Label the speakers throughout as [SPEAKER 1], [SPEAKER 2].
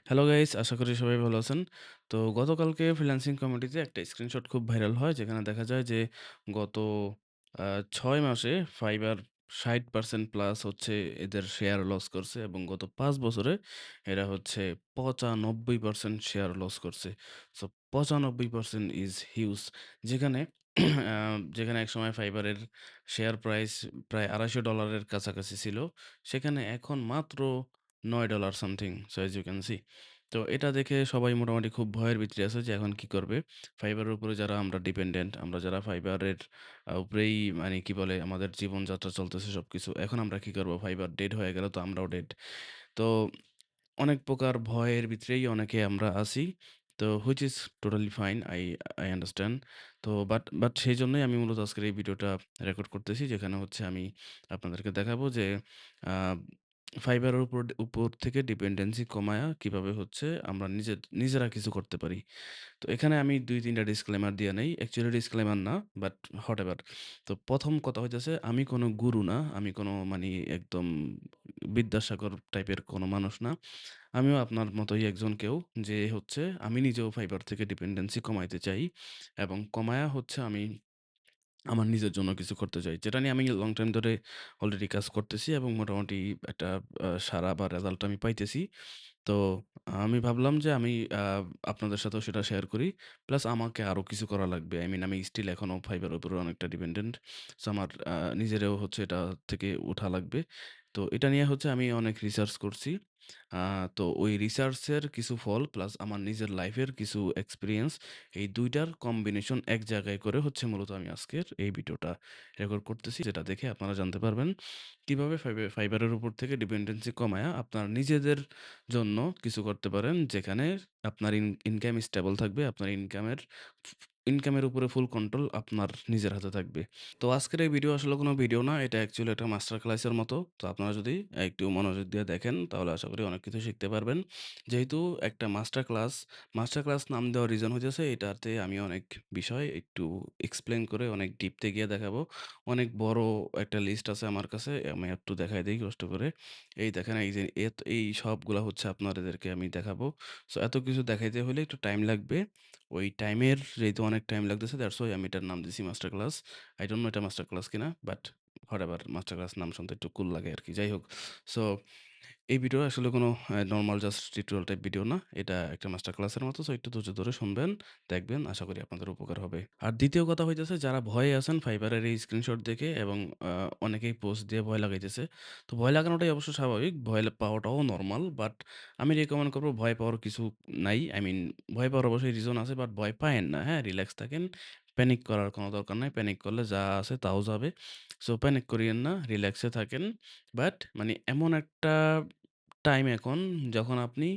[SPEAKER 1] Hello guys, আশা করি সবাই ভালো আছেন। তো গতকালকে ফ্রিল্যান্সিং কমিউনিটিতে একটা স্ক্রিনশট খুব ভাইরাল হয়, যেখানে দেখা যায় যে গত ৬ মাসে ফাইবার ৬০% প্লাস হচ্ছে এদের শেয়ার লস করছে এবং গত ৫ বছরে এরা হচ্ছে ৯৫% শেয়ার লস করছে। So ৯৫% is huge. যেখানে আ যেখানে একসময় ফাইবারের শেয়ার প্রাইস প্রায় $২৫০ এর কাছাকাছি ছিল, সেখানে এখন মাত্র $৯ something. So as you can see. তো এটা দেখে সবাই মোটামুটি খুব ভয়ের ভিতরে আছে যে এখন কি করবে? ফাইবারের উপরে যারা আমরা ডিপেন্ডেন্ট, আমরা যারা ফাইবারের উপরেই মানে কি বলে আমাদের জীবনযাত্রা চলতেছে সবকিছু। এখন আমরা কি করব? ফাইবার ডেড হয়ে গেলে তো আমরাও ডেড। তো অনেক প্রকার ভয়ের ভিতরেই অনেকে আমরা আছি। তো which is totally fine. I understand. তো বাট সেইজন্যই আমি মূলত আজকের এই ভিডিওটা রেকর্ড করতেছি। যেখানে হচ্ছে আমি আপনাদেরকে দেখাবো যে আ ফাইবারের উপর থেকে ডিপেন্ডেন্সি কমায়া কিভাবে হচ্ছে আমরা নিজেরা কিছু করতে পারি। তো এখানে আমি ২-৩ টা ডিসক্লেমার দিয়ে নেই। অ্যাকচুয়ালি ডিসক্লেমার না, বাট হোয়াটএভার। তো ১ম কথা হইতেছে আমি কোন গুরু না। আমি কোন মানি একদম বিদ্যাসাগর টাইপের কোন মানুষ না। আমিও আপনার মতোই একজন কেউ, যে হচ্ছে আমি নিজেও ফাইবার থেকে ডিপেন্ডেন্সি কমাইতে চাই এবং কমায়া হচ্ছে আমি আমার নিজের জন্য কিছু করতে চাই। যেটা নিয়ে আমি লং টাইম ধরে অলরেডি কাজ করতেছি এবং মোটামুটি একটা সাড়া বা রেজাল্ট আমি পাইতেছি। তো আমি ভাবলাম যে আমি আ আপনাদের সাথেও সেটা শেয়ার করি। প্লাস আমাকে আরো কিছু করা লাগবে। আই মিন আমি স্টিল এখনো ফাইবার উপরে অনেকটা ডিপেন্ডেন্ট। সো আমার নিজেরও হচ্ছে এটা থেকে উঠা লাগবে। তো এটা নিয়ে হচ্ছে আমি অনেক রিসার্চ করছি। আ তো ওই রিসার্চের কিছু ফল প্লাস আমার নিজের লাইফের কিছু এক্সপেরিয়েন্স, এই ২ টার কম্বিনেশন এক জায়গায় করে হচ্ছে মূলত আমি আজকের এই ভিডিওটা রেকর্ড করতেছি। যেটা দেখে আপনারা জানতে পারবেন কিভাবে ফাইবারের উপর থেকে ডিপেন্ডেন্সি কমায়া আপনার নিজেদের জন্য কিছু করতে পারেন, যেখানে আপনার ইনকাম স্টেবল থাকবে। আপনার ইনকামের উপরে ফুল কন্ট্রোল আপনার নিজের হাতে থাকবে। তো আজকের এই ভিডিও আসলে কোনো ভিডিও না। এটা অ্যাকচুয়ালি একটা মাস্টার ক্লাসের মতো। তো আপনারা যদি একটু মনোযোগ দিয়ে দেখেন তাহলে আশা করি অনেক কিছু শিখতে পারবেন। যেহেতু একটা মাস্টার ক্লাস নাম দেওয়ার রিজন হইতেছে এটাতে আমি অনেক বিষয় একটু এক্সপ্লেইন করে অনেক ডিপতে গিয়ে দেখাবো। অনেক বড় একটা লিস্ট আছে আমার কাছে। আমি একটু দেখাই দেই কষ্ট করে। এই দেখেন, এই যে এই সবগুলা হচ্ছে আপনাদেরকে আমি দেখাবো। সো এত কিছু দেখাইতে হলে একটু টাইম লাগবে। ওই টাইমের যেহেতু অনেক টাইম লাগতেছে, দ্যাটস ওয়াই আমি এটার নাম দিছি master class. I don't know এটা মাস্টার ক্লাস কিনা, বাট হোয়াটএভার, মাস্টার ক্লাস নাম শুনতে একটু কুল লাগে আরকি। যাই হোক। সো এই ভিডিও আসলে কোনো normal just tutorial type video না। এটা একটা মাস্টার ক্লাসের মতো। সো একটু ধৈর্য ধরে শুনবেন, দেখবেন। আশা করি আপনাদের উপকার হবে। আর ২য় কথা হইতেছে, যারা ভয়ে আছেন ফাইবারের এই স্ক্রিনশট দেখে এবং আ অনেকেই পোস্ট দিয়ে ভয় লাগাইতেছে। তো ভয় লাগানোটাই অবশ্য স্বাভাবিক। ভয় পাওয়াটাও নরমাল। বাট আমি রিকমেন্ড করব ভয় পাওয়ার কিছু নাই। আই মিন ভয় পাওয়ার অবশ্যই রিজন আছে, বাট ভয় পায়েন না। হ্যাঁ? রিল্যাক্স থাকেন। প্যানিক করার কোনো দরকার নাই। প্যানিক করলে যা আছে তাও যাবে। সো প্যানিক করিয়েন না। রিল্যাক্সে থাকেন। বাট মানে এমন একটা টাইম এখন যখন আপনি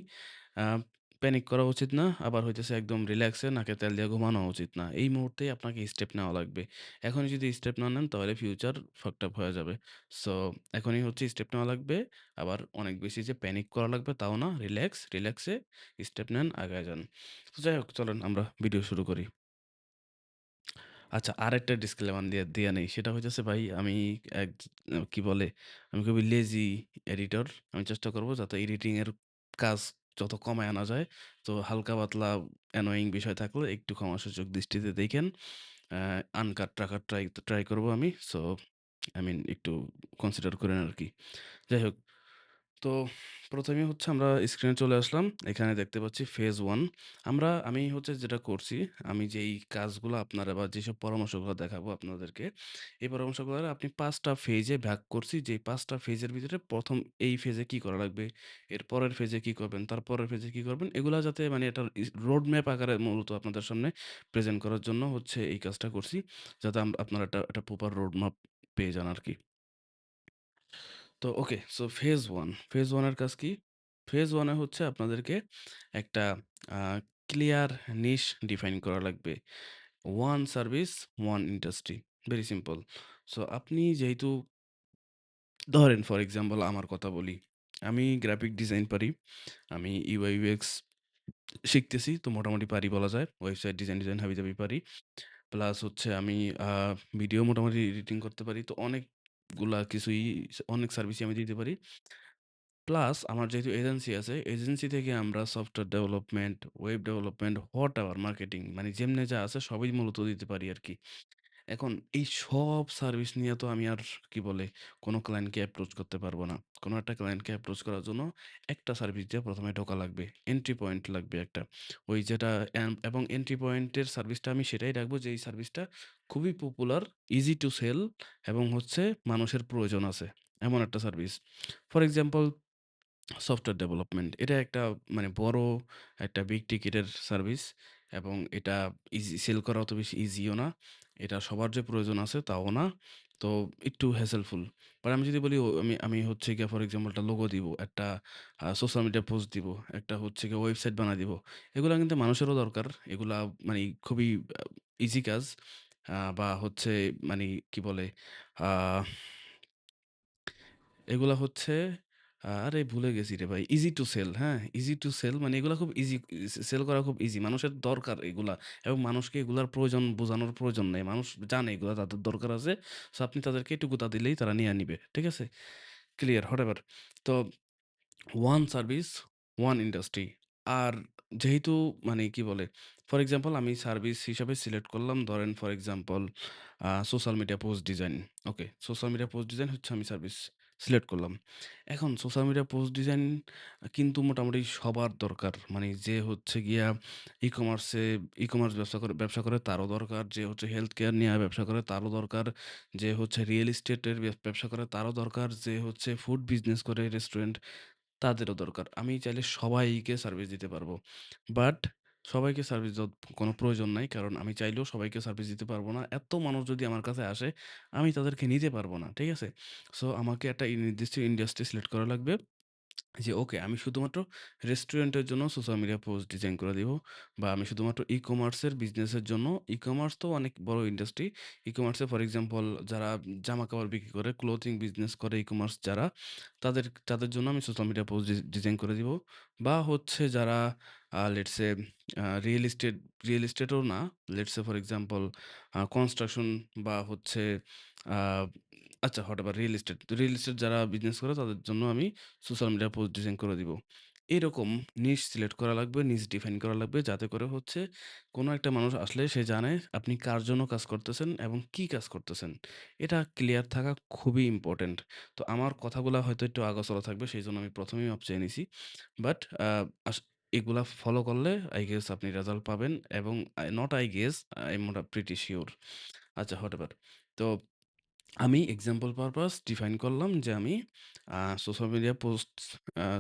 [SPEAKER 1] আ প্যানিক করা উচিত না। আবার হইতেছে একদম রিল্যাক্সে নাকে তেল দিয়ে ঘুমানো উচিত না। এই মুহূর্তেই আপনাকে স্টেপ নেওয়া লাগবে। এখনই যদি স্টেপ না নেন তাহলে ফিউচার fucked up হয়ে যাবে। সো এখনই হচ্ছে স্টেপ নেওয়া লাগবে। আবার অনেক বেশি যে প্যানিক করা লাগবে তাও না। রিল্যাক্সে স্টেপ নেন, আগায় যান। তো যাই হোক, চলেন আমরা ভিডিও শুরু করি। আচ্ছা, আরেকটা ডিসক্লেমার দিয়া নেই। সেটা হইতেছে, ভাই আমি এক কি বলে? আমি খুবই লেজি এডিটর। আমি চেষ্টা করব যাতে এডিটিং এর কাজ যত কমায় আনা যায়। তো হালকা পাতলা অ্যানোয়িং বিষয় থাকলে একটু ক্ষমাসূচক দৃষ্টিতে দেখেন। আনকাট ট্রাই করব আমি। সো আই মিন একটু কনসিডার করেন আরকি। যাই হোক। তো ১ম এ হচ্ছে আমরা স্ক্রিনে চলে আসলাম। এখানে দেখতে পাচ্ছি ফেজ 1। আমি হচ্ছে যেটা করছি, আমি যেই কাজগুলো আপনারা বা যেসব পরামর্শগুলো দেখাবো আপনাদেরকে, এই পরামর্শগুলো আপনি ৫ টা ফেজে ভাগ করছি। যেই ৫ টা ফেজের ভিতরে ১ম এই ফেজে কি করা লাগবে, এর পরের ফেজে কি করবেন, তার পরের ফেজে কি করবেন, এগুলা যাতে মানে একটা রোড ম্যাপ আকারে মূলত আপনাদের সামনে প্রেজেন্ট করার জন্য হচ্ছে এই কাজটা করছি। যাতে আপনারা একটা প্রপার রোড ম্যাপ পেয়ে যান আরকি। তো ওকে, সো ফেজ 1 এর কাজ কি? ফেজ 1 এ হচ্ছে আপনাদেরকে একটা আ ক্লিয়ার নিশ ডিফাইন করা লাগবে। one service, one industry. Very simple. So আপনি যেহেতু ধরেন ফর এক্সাম্পল আমার কথা বলি। আমি গ্রাফিক ডিজাইন পারি। আমি UI UX শিখতেছি। তো মোটামুটি পারি বলা যায়। ওয়েবসাইট ডিজাইন হাবিজাবি পারি। প্লাস হচ্ছে আমি আ ভিডিও মোটামুটি এডিটিং করতে পারি। তো অনেকগুলা কিছুই অনেক সার্ভিসই আমি দিতে পারি। প্লাস আমার যেহেতু এজেন্সি আছে, এজেন্সি থেকে আমরা software development, web development, whatever marketing মানে যেমনে যা আছে সবই মূলত দিতে পারি আরকি। এখন এই সব সার্ভিস নিয়ে তো আমি আর কি বলে কোনো ক্লায়েন্টকে অ্যাপ্রোচ করতে পারবো না। কোনো একটা ক্লায়েন্টকে অ্যাপ্রোচ করার জন্য একটা সার্ভিস দিয়ে ১ম এ ঢোকা লাগবে। এন্ট্রি পয়েন্ট লাগবে একটা। ওই যেটা এবং এন্ট্রি পয়েন্টের সার্ভিসটা আমি সেটাই রাখবো যেই সার্ভিসটা খুবই পপুলার, ইজি টু সেল এবং হচ্ছে মানুষের প্রয়োজন আছে। এমন একটা service. For example software development. এটা একটা মানে বড় একটা বিগ টিকেটের সার্ভিস এবং এটা সেল করা অত বেশি ইজিও না। এটা সবার যে প্রয়োজন আছে তাও না। তো একটু হ্যাসেলফুল। বাট আমি যদি বলি আমি আমি হচ্ছে গিয়ে ফর এক্সাম্পল একটা লোগো দিব, একটা সোশ্যাল মিডিয়া পোস্ট দিব, একটা হচ্ছে গিয়ে ওয়েবসাইট বানায় দিব। এগুলা কিন্তু মানুষেরও দরকার। এগুলা মানে খুবই ইজি কাজ। বা হচ্ছে মানি কি বলে? আ এগুলা হচ্ছে আরে ভুলে গেছি রে ভাই। ইজি টু সেল, হ্যাঁ? ইজি টু সেল মানে এগুলা খুব ইজি সেল করা খুব ইজি। মানুষের দরকার এগুলা এবং মানুষকে এগুলার প্রয়োজন বোঝানোর প্রয়োজন নেই। মানুষ জানে এগুলা তাদের দরকার আছে। সো আপনি তাদেরকে একটু গুতা দিলেই তারা নিয়া নিবে। ঠিক আছে? Clear whatever. তো ওয়ান সার্ভিস, ওয়ান ইন্ডাস্ট্রি। আর যেহেতু মানে কি বলে? ফর এক্সাম্পল আমি সার্ভিস হিসাবে সিলেক্ট করলাম ধরেন for example social media post design. Okay, social media post design হচ্ছে আমি সার্ভিস সিলেক্ট করলাম। এখন সোশ্যাল মিডিয়া পোস্ট ডিজাইন কিন্তু মোটামুটি সবার দরকার। মানে যে হচ্ছে গিয়া ই-কমার্সে ই-কমার্স ব্যবসা করে তারও দরকার। যে হচ্ছে হেলথ কেয়ার নিয়ে ব্যবসা করে তারও দরকার। যে হচ্ছে রিয়েল এস্টেটের ব্যবসা করে তারও দরকার। যে হচ্ছে ফুড বিজনেস করে রেস্টুরেন্ট তাদেরও দরকার। আমি চাইলে সবাইকে সার্ভিস দিতে পারবো। বাট সবাইকে সার্ভিস দেওয়ার কোনো প্রয়োজন নাই। কারণ আমি চাইলেও সবাইকে সার্ভিস দিতে পারবো না। এত মানুষ যদি আমার কাছে আসে, আমি তাদেরকে নিতে পারবো না। ঠিক আছে? সো আমাকে একটা নির্দিষ্ট ইন্ডাস্ট্রি সিলেক্ট করা লাগবে। যে ওকে আমি শুধুমাত্র রেস্টুরেন্টের জন্য সোশ্যাল মিডিয়া পোস্ট ডিজাইন করে দিব বা আমি শুধুমাত্র ই-কমার্সের বিজনেসের জন্য ই-কমার্স তো অনেক বড় ইন্ডাস্ট্রি। ই-কমার্সে ফর এক্সাম্পল যারা জামাকাপড় বিক্রি করে, ক্লোথিং বিজনেস করে ই-কমার্স যারা, তাদের জন্য আমি সোশ্যাল মিডিয়া পোস্ট ডিজাইন করে দিব। বা হচ্ছে যারা let's say real estate real এস্টেটও না, let's say for example construction বা হচ্ছে আ আচ্ছা হোয়াটএভার রিয়েল এস্টেট যারা বিজনেস করে তাদের জন্য আমি সোশ্যাল মিডিয়া পোস্ট ডিজাইন করে দিব। এরকম নিশ সিলেক্ট করা লাগবে, নিশ ডিফাইন করা লাগবে যাতে করে হচ্ছে কোনো একটা মানুষ আসলে সে জানে আপনি কার জন্য কাজ করতেছেন এবং কি কাজ করতেছেন। এটা ক্লিয়ার থাকা খুবই ইম্পোর্টেন্ট। তো আমার কথাগুলা হয়তো একটু আগাছাড়া থাকবে সেইজন্য আমি ১ম এই মাপ চেয়ে নিছি। বাট আ আস এগুলা ফলো করলে I গেস আপনি রেজাল্ট পাবেন এবং not I guess, I am pretty sure. আচ্ছা হোয়াটএভার। তো আমি এক্সাম্পল পারপাস ডিফাইন করলাম যে আমি সোশ্যাল মিডিয়া পোস্ট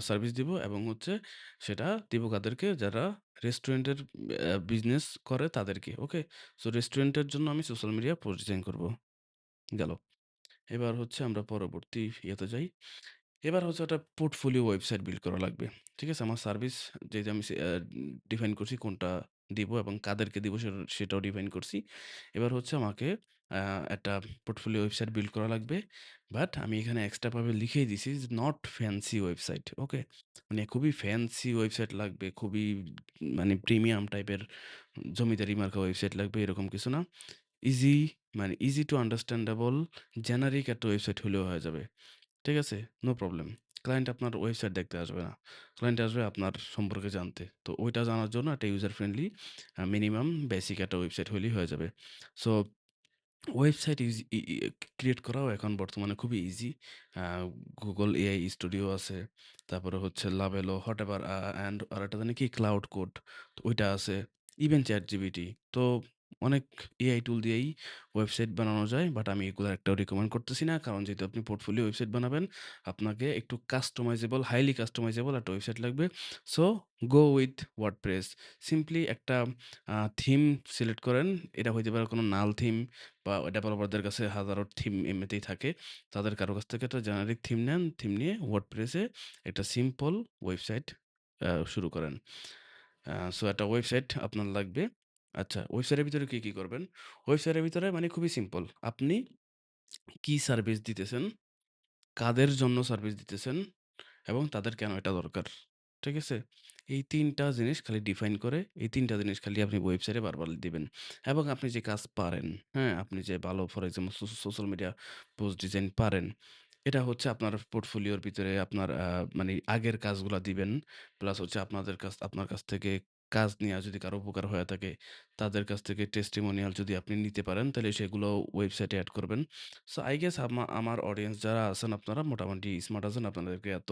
[SPEAKER 1] সার্ভিস দিব এবং হচ্ছে সেটা দিব কাদেরকে? যারা রেস্টুরেন্টের বিজনেস করে তাদেরকে। ওকে? সো রেস্টুরেন্টের জন্য আমি সোশ্যাল মিডিয়া পোস্ট ডিজাইন করব। গেল। এবার হচ্ছে আমরা পরবর্তী ইয়েতে যাই। এবার হচ্ছে একটা পোর্টফোলিও ওয়েবসাইট বিল্ড করা লাগবে। ঠিক আছে? আমার সার্ভিস যে আমি ডিফাইন করছি কোনটা দিব এবং কাদেরকে দিব সেটাও ডিফাইন করছি। এবার হচ্ছে আমাকে আ একটা পোর্টফোলিও ওয়েবসাইট বিল্ড করা লাগবে। বাট আমি এখানে এক্সট্রা ভাবে লিখেই দিছি যে নট ফ্যান্সি ওয়েবসাইট। ওকে? মানে খুবই ফ্যান্সি ওয়েবসাইট লাগবে, খুবই মানে প্রিমিয়াম টাইপের জমিদারি মার্কা ওয়েবসাইট লাগবে এরকম কিছু না। ইজি মানে ইজি টু আন্ডারস্ট্যান্ডেবল জেনারিক একটা ওয়েবসাইট হলেও হয়ে যাবে। ঠিক আছে? No problem. ক্লায়েন্ট আপনার ওয়েবসাইট দেখতে আসবে না। ক্লায়েন্ট আসবে আপনার সম্পর্কে জানতে। তো ওইটা জানার জন্য একটা ইউজার ফ্রেন্ডলি মিনিমাম বেসিক একটা ওয়েবসাইট হইলেই হয়ে যাবে। So website is E E create করাও এখন বর্তমানে খুবই ইজি। আ Google AI স্টুডিও আছে। তারপরে হচ্ছে Labello, হোয়াটএভার অ্যান্ড আরেকটা জানি কি ক্লাউড কোড। তো ওইটা আছে। Even ChatGPT। তো অনেক AI টুল দিয়েই ওয়েবসাইট বানানো যায়। বাট আমি এগুলার একটাও রিকমেন্ড করতেছি না। কারণ যেহেতু আপনি পোর্টফোলিও ওয়েবসাইট বানাবেন, আপনাকে একটু কাস্টমাইজেবল, হাইলি কাস্টমাইজেবল একটা ওয়েবসাইট লাগবে। So go with WordPress. Simply একটা থিম সিলেক্ট করেন। এটা হইতে পারে কোনো নাল থিম বা ডেভেলপারদের কাছে হাজারো থিম এমনিতেই থাকে। তাদের কারো কাছ থেকে একটা জেনারিক থিম নেন। থিম নিয়ে ওয়ার্ডপ্রেসে একটা সিম্পল ওয়েবসাইট শুরু করেন। সো একটা ওয়েবসাইট আপনার লাগবে। আচ্ছা, ওয়েবসাইটের ভিতরে কি করবেন? ওয়েবসাইটের ভিতরে মানে খুবই সিম্পল। আপনি কি সার্ভিস দিতেছেন, কাদের জন্য সার্ভিস দিতেছেন এবং তাদের কেন এটা দরকার। ঠিক আছে? এই ৩ টা জিনিস খালি ডিফাইন করে এই ৩ টা জিনিস খালি আপনি ওয়েবসাইটে বারবার দিবেন। এবং আপনি যে কাজ পারেন, হ্যাঁ? আপনি যে ভালো for example social media post design পারেন। এটা হচ্ছে আপনার পোর্টফোলিওর ভিতরে আপনার মানে আগের কাজগুলা দিবেন। প্লাস হচ্ছে আপনার কাছ থেকে কাজ নেয়া যদি কারো উপকার হয়ে থাকে, তাদের কাছ থেকে টেস্টিমোনিয়াল যদি আপনি নিতে পারেন, তাহলে সেগুলো ওয়েবসাইটে এড করবেন। সো আই গেস আমার অডিয়েন্স যারা আছেন আপনারা মোটামুটি স্মার্ট আছেন। আপনাদেরকে এত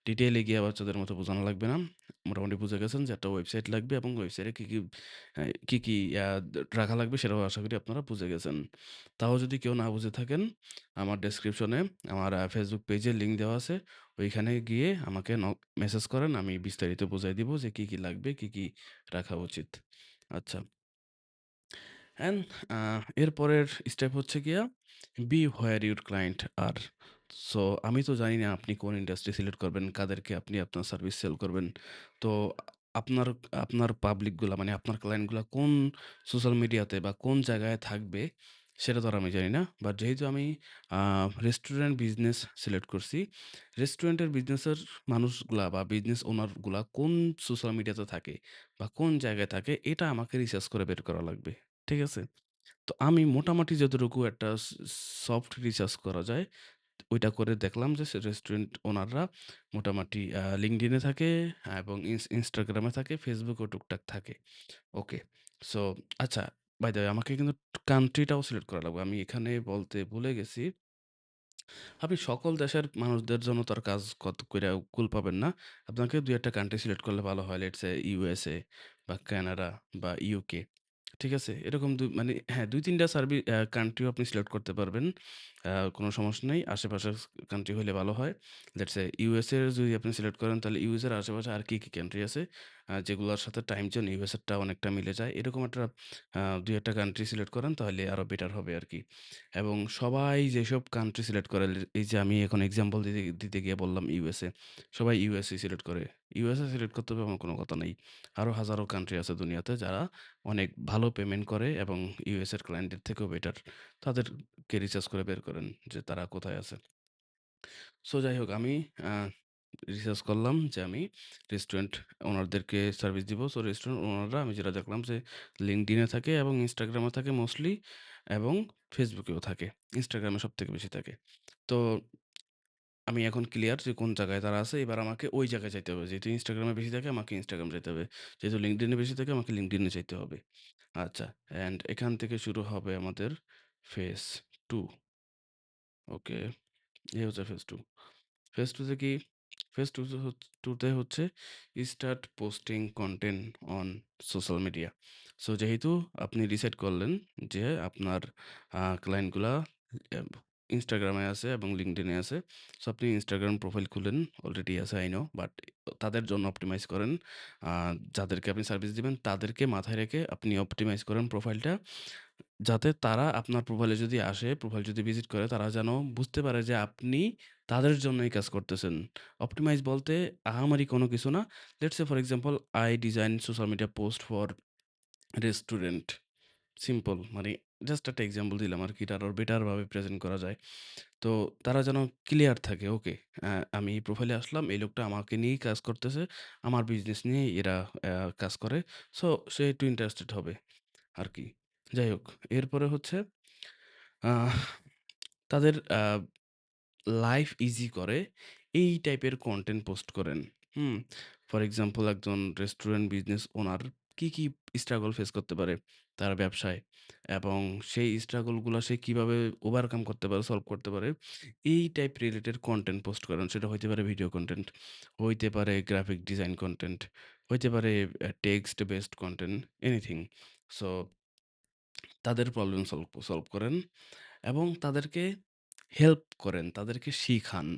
[SPEAKER 1] ডিটেইলে গিয়ে বাচ্চাদের মতো বোঝানো লাগবে না। মোটামুটি বুঝে গেছেন যে একটা ওয়েবসাইট লাগবে এবং ওয়েবসাইটে কি রাখা লাগবে সেটাও আশা করি আপনারা বুঝে গেছেন। তাও যদি কেউ না বুঝে থাকেন আমার ডেসক্রিপশনে আমার Facebook পেজের লিঙ্ক দেওয়া আছে। ওইখানে গিয়ে আমাকে মেসেজ করেন। আমি বিস্তারিত বুজাই দিব যে কি লাগবে, কি রাখা উচিত। আচ্ছা। অ্যান্ড এরপরের স্টেপ হচ্ছে গিয়া be where your client are. So আমি তো জানি না আপনি কোন ইন্ডাস্ট্রি সিলেক্ট করবেন, কাদেরকে আপনি আপনার সার্ভিস সেল করবেন। তো আপনার আপনার পাবলিকগুলা মানে আপনার ক্লায়েন্টগুলা কোন সোশ্যাল মিডিয়াতে বা কোন জায়গায় থাকবে সেটা তো আর আমি জানি না। বাট যেহেতু আমি রেস্টুরেন্ট বিজনেস সিলেক্ট করছি, রেস্টুরেন্টের বিজনেসের মানুষগুলা বা বিজনেস ওনারগুলা কোন সোশ্যাল মিডিয়াতে থাকে বা কোন জায়গায় থাকে এটা আমাকে রিসার্চ করে বের করা লাগবে। ঠিক আছে? তো আমি মোটামুটি যতটুকু একটা সফট রিসার্চ করা যায়, ওইটা করে দেখলাম যে রেস্টুরেন্ট ওনাররা মোটামুটি LinkedIn এ থাকে এবং Instagram এ থাকে, Facebook এও টুকটাক থাকে। ওকে। সো আচ্ছা, বাই দ্য ওয়ে আমাকে কিন্তু কান্ট্রিটাও সিলেক্ট করা লাগবে। আমি এখানে বলতে ভুলে গেছি। আপনি সকল দেশের মানুষদের জন্য তো আর কাজ কইরা কুল পাবেন না। আপনাকে ২-১ টা কান্ট্রি সিলেক্ট করলে ভালো হয়। লেটস সে USA বা কানাডা বা UK। ঠিক আছে? এরকম মানে হ্যাঁ, ২-৩ টা কান্ট্রিও আপনি সিলেক্ট করতে পারবেন। কোনো সমস্যা নেই। আশেপাশের কান্ট্রি হইলে ভালো হয়। লেটস সে USA এর যদি আপনি সিলেক্ট করেন তাহলে US এর আশেপাশে আর কি কান্ট্রি আছে যেগুলোর সাথে টাইম জোন US এরটা অনেকটা মিলে যায়। এরকম একটা ২-১ টা কান্ট্রি সিলেক্ট করেন তাহলে আরো বেটার হবে আরকি। এবং সবাই যেসব কান্ট্রি সিলেক্ট করে, এই যে আমি এখন এক্সাম্পল দিতে দিতে গিয়ে বললাম USA, সবাই USA সিলেক্ট করে। USA সিলেক্ট করতে হবে এমন কোনো কথা নেই। আরো হাজারো কান্ট্রি আছে দুনিয়াতে যারা অনেক ভালো পেমেন্ট করে এবং US এর ক্লায়েন্টের থেকেও বেটার। তাদেরকে রিসার্চ করে বের করেন যে তারা কোথায় আছে। সো যাই হোক আমি আ রিসার্চ করলাম যে আমি রেস্টুরেন্ট ওনারদেরকে সার্ভিস দিব। সো রেস্টুরেন্ট ওনাররা আমি যেটা দেখলাম যে LinkedIn এ থাকে এবং Instagram এ থাকে মোস্টলি এবং Facebook এও থাকে। Instagram এ সবথেকে বেশি থাকে। তো আমি এখন ক্লিয়ার যে কোন জায়গায় তারা আছে। এবার আমাকে ওই জায়গায় যাইতে হবে। যেহেতু Instagram এ বেশি থাকে আমাকে Instagram যাইতে হবে। যেহেতু LinkedIn এ বেশি থাকে আমাকে LinkedIn এ যাইতে হবে। আচ্ছা, অ্যান্ড এখান থেকে শুরু হবে আমাদের ফেজ 2। ওকে, এই হচ্ছে ফেজ 2। ফেজ 2 তে কি? ফেজ 2 তে 2 তে হচ্ছে start posting content on social media. So যেহেতু আপনি ডিসাইড করলেন যে আপনার ক্লায়েন্টগুলা এব Instagram এ আছে এবং LinkedIn এ আছে। সো আপনি Instagram প্রোফাইল খুলেন। অলরেডি আছে আই নো। বাট তাদের জন্য অপটিমাইজ করেন। আ যাদেরকে আপনি সার্ভিস দিবেন তাদেরকে মাথায় রেখে আপনি অপটিমাইজ করেন প্রোফাইলটা। যাতে তারা আপনার প্রোফাইলে যদি আসে, প্রোফাইল যদি ভিজিট করে তারা যেন বুঝতে পারে যে আপনি তাদের জন্যই কাজ করতেছেন। অপটিমাইজ বলতে আহামরি কোনো কিছু না। Let's say for example I design social media post for restaurant. Simple মানে জাস্ট একটা এক্সাম্পল দিলাম আরকি। এটা আরো বেটার ভাবে প্রেজেন্ট করা যায়। তো তারা যেন ক্লিয়ার থাকে ওকে আমি এই প্রোফাইলে আসলাম, এই লোকটা আমাকে নিয়েই কাজ করতেছে। আমার বিজনেস নিয়েই এরা কাজ করে। সো সে একটু ইন্টারেস্টেড হবে আরকি। যাই হোক এরপরে হচ্ছে আহ তাদের লাইফ ইজি করে এই টাইপের কনটেন্ট পোস্ট করেন। হুম? ফর এক্সাম্পল একজন রেস্টুরেন্ট বিজনেস ওনার কি স্ট্রাগল ফেস করতে পারে তার ব্যবসায় এবং সেই স্ট্রাগল গুলা সে কিভাবে ওভারকাম করতে পারে, সলভ করতে পারে। এই টাইপ রিলেটেড কনটেন্ট পোস্ট করেন। সেটা হইতে পারে ভিডিও কনটেন্ট, হইতে পারে গ্রাফিক ডিজাইন কনটেন্ট, হইতে পারে text based content, anything. So তাদের প্রবলেম সলভ করেন এবং তাদেরকে হেল্প করেন, তাদেরকে শিখান।